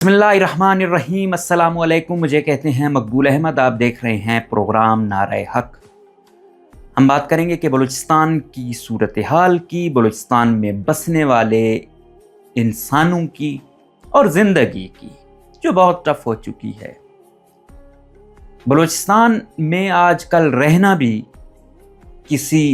बिस्मिल्लाहिर्रहमानिर्रहीम। अस्सलाम वालेकुम। मुझे कहते हैं मकबूल अहमद। आप देख रहे हैं प्रोग्राम नारे हक। हम बात करेंगे कि बलूचिस्तान की सूरत हाल की, बलूचिस्तान में बसने वाले इंसानों की और ज़िंदगी की, जो बहुत टफ हो चुकी है। बलूचिस्तान में आजकल रहना भी किसी,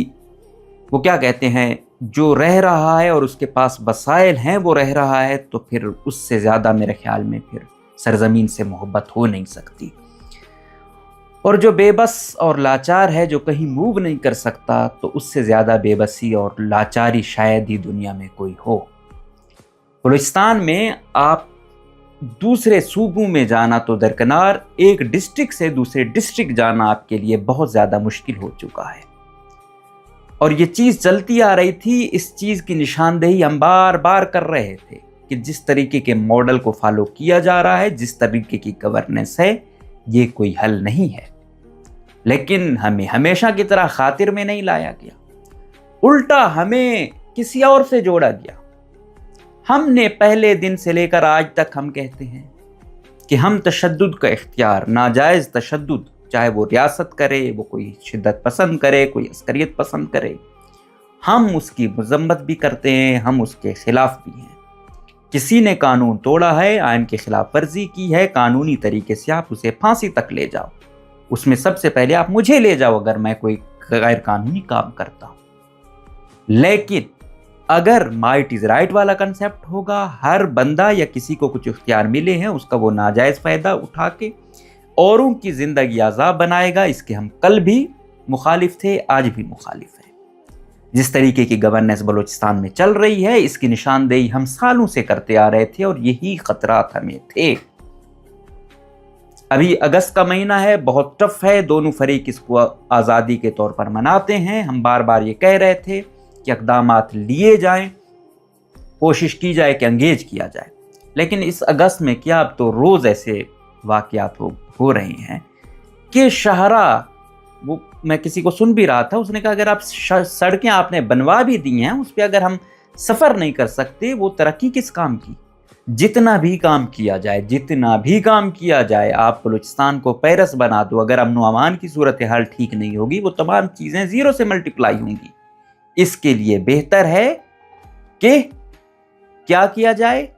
वो क्या कहते हैं, जो रह रहा है और उसके पास वसाइल हैं वो रह रहा है, तो फिर उससे ज़्यादा मेरे ख्याल में फिर सरज़मीन से मोहब्बत हो नहीं सकती। और जो बेबस और लाचार है, जो कहीं मूव नहीं कर सकता, तो उससे ज़्यादा बेबसी और लाचारी शायद ही दुनिया में कोई हो। बलूचिस्तान में आप दूसरे सूबों में जाना तो दरकिनार, एक डिस्ट्रिक्ट से दूसरे डिस्ट्रिक्ट जाना आपके लिए बहुत ज़्यादा मुश्किल हो चुका है। और ये चीज़ चलती आ रही थी। इस चीज़ की निशानदेही हम बार बार कर रहे थे कि जिस तरीके के मॉडल को फॉलो किया जा रहा है, जिस तरीके की गवर्नेंस है, ये कोई हल नहीं है। लेकिन हमें हमेशा की तरह खातिर में नहीं लाया गया, उल्टा हमें किसी और से जोड़ा गया। हमने पहले दिन से लेकर आज तक हम कहते हैं कि हम तशद्दुद का इख्तियार, नाजायज़ तशद्दुद, चाहे वो रियासत करे, वो कोई शिद्दत पसंद करे, कोई अस्करियत पसंद करे, हम उसकी मजम्मत भी करते हैं, हम उसके खिलाफ भी हैं। किसी ने कानून तोड़ा है, आइन के खिलाफ वर्जी की है, कानूनी तरीके से आप उसे फांसी तक ले जाओ, उसमें सबसे पहले आप मुझे ले जाओ अगर मैं कोई गैर कानूनी काम करता हूँ। लेकिन अगर माइट इज राइट वाला कंसेप्ट होगा, हर बंदा या किसी को कुछ इख्तियार मिले हैं, उसका वो नाजायज़ फ़ायदा उठा के औरों की ज़िंदगी आज़ाब बनाएगा, इसके हम कल भी मुखालिफ थे, आज भी मुखालिफ हैं। जिस तरीके की गवर्नेंस बलूचिस्तान में चल रही है, इसकी निशानदेही हम सालों से करते आ रहे थे और यही खतरात हमें थे। अभी अगस्त का महीना है, बहुत टफ है, दोनों फरीक इसको आज़ादी के तौर पर मनाते हैं। हम बार बार ये कह रहे थे कि इक़दामात लिए जाएं, कोशिश की जाए कि अंगेज किया जाए। लेकिन इस अगस्त में क्या, अब तो रोज़ ऐसे वाक़यात हो रहे हैं कि शहरा, वो मैं किसी को सुन भी रहा था, उसने कहा अगर आप सड़कें आपने बनवा भी दी हैं, उस पर अगर हम सफ़र नहीं कर सकते, वो तरक्की किस काम की। जितना भी काम किया जाए, जितना भी काम किया जाए, आप बलूचिस्तान को पेरिस बना दो, अगर अमन व अमान की सूरत हाल ठीक नहीं होगी, वो तमाम चीज़ें ज़ीरो से मल्टीप्लाई होंगी। इसके लिए बेहतर है कि क्या किया जाए,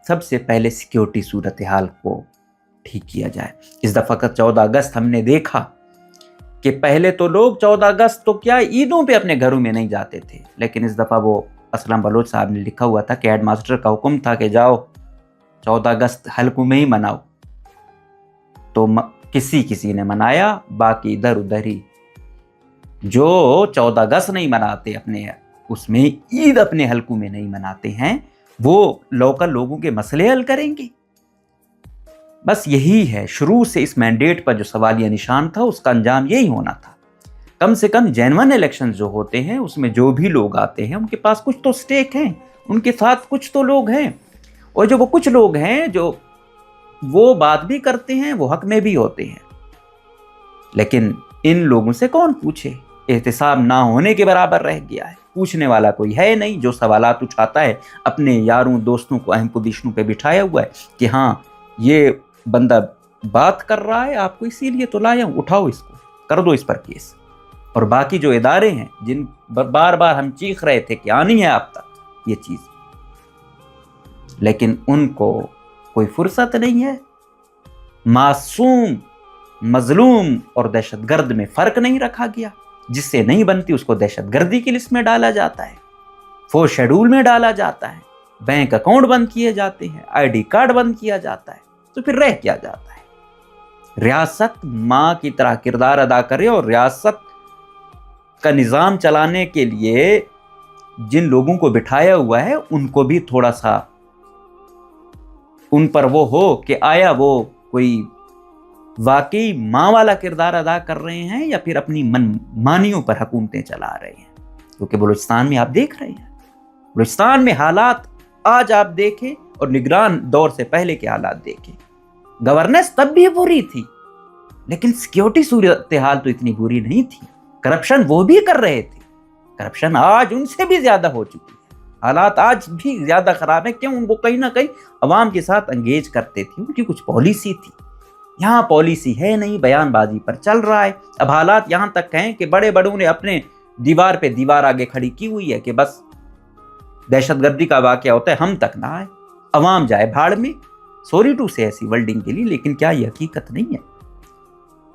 सबसे पहले सिक्योरिटी सूरत हाल को ठीक किया जाए। इस दफ़ा का 14 अगस्त हमने देखा कि पहले तो लोग 14 अगस्त तो क्या, ईदों पे अपने घरों में नहीं जाते थे, लेकिन इस दफ़ा वो असलम बलोच साहब ने लिखा हुआ था कि हेड मास्टर का हुक्म था कि जाओ 14 अगस्त हल्कों में ही मनाओ, तो किसी ने मनाया, बाकी इधर उधर ही। जो 14 अगस्त नहीं मनाते, अपने उसमें ईद अपने हल्कों में नहीं मनाते हैं, वो लोकल लोगों के मसले हल करेंगे। बस यही है, शुरू से इस मैंडेट पर जो सवालिया निशान था, उसका अंजाम यही होना था। कम से कम जेन्युइन इलेक्शन जो होते हैं, उसमें जो भी लोग आते हैं, उनके पास कुछ तो स्टेक हैं, उनके साथ कुछ तो लोग हैं, और जो वो कुछ लोग हैं जो वो बात भी करते हैं, वो हक में भी होते हैं। लेकिन इन लोगों से कौन पूछे, एहतिसाब ना होने के बराबर रह गया है। पूछने वाला कोई है नहीं। जो सवालात उठाता है, अपने यारों दोस्तों को अहम पोजीशनों पे बिठाया हुआ है कि हाँ ये बंदा बात कर रहा है, आपको इसीलिए तो लाया हूं, उठाओ इसको, कर दो इस पर केस। और बाकी जो इदारे हैं, जिन बार बार हम चीख रहे थे कि आनी है आप तक ये चीज़, लेकिन उनको कोई फुर्सत नहीं है। मासूम, मजलूम और दहशतगर्द में फ़र्क नहीं रखा गया। जिससे नहीं बनती उसको दहशतगर्दी की लिस्ट में डाला जाता है, फोर्स शेड्यूल में डाला जाता है, बैंक अकाउंट बंद किए जाते हैं, ID कार्ड बंद किया जाता है, तो फिर रह क्या जाता है। रियासत माँ की तरह किरदार अदा करे, और रियासत का निज़ाम चलाने के लिए जिन लोगों को बिठाया हुआ है, उनको भी थोड़ा सा उन पर वो हो कि आया वो कोई वाकई माँ वाला किरदार अदा कर रहे हैं या फिर अपनी मनमानियों पर हुकूमतें चला रहे हैं। क्योंकि बलूचिस्तान में आप देख रहे हैं, बलूचिस्तान में हालात आज आप देखें और निगरान दौर से पहले के हालात देखें। गवर्नेंस तब भी बुरी थी, लेकिन सिक्योरिटी सूरत हाल तो इतनी बुरी नहीं थी। करप्शन वो भी कर रहे थे, करप्शन आज उनसे भी ज्यादा हो चुकी है। حالات آج بھی زیادہ خراب ہیں. کیوں؟ ان کو کہیں نہ کہیں عوام کے ساتھ انگیج کرتے تھے, ان کی کچھ پالیسی تھی. یہاں پالیسی ہے نہیں, بیان بازی پر چل رہا ہے. اب حالات یہاں تک ہیں کہ بڑے بڑوں نے اپنے دیوار پہ دیوار آگے کھڑی کی ہوئی ہے کہ بس دہشت گردی کا واقعہ ہوتا ہے ہم تک نہ آئے, عوام جائے بھاڑ میں. سوری ٹو سے ایسی ورلڈنگ کے لیے, لیکن کیا یہ حقیقت نہیں ہے؟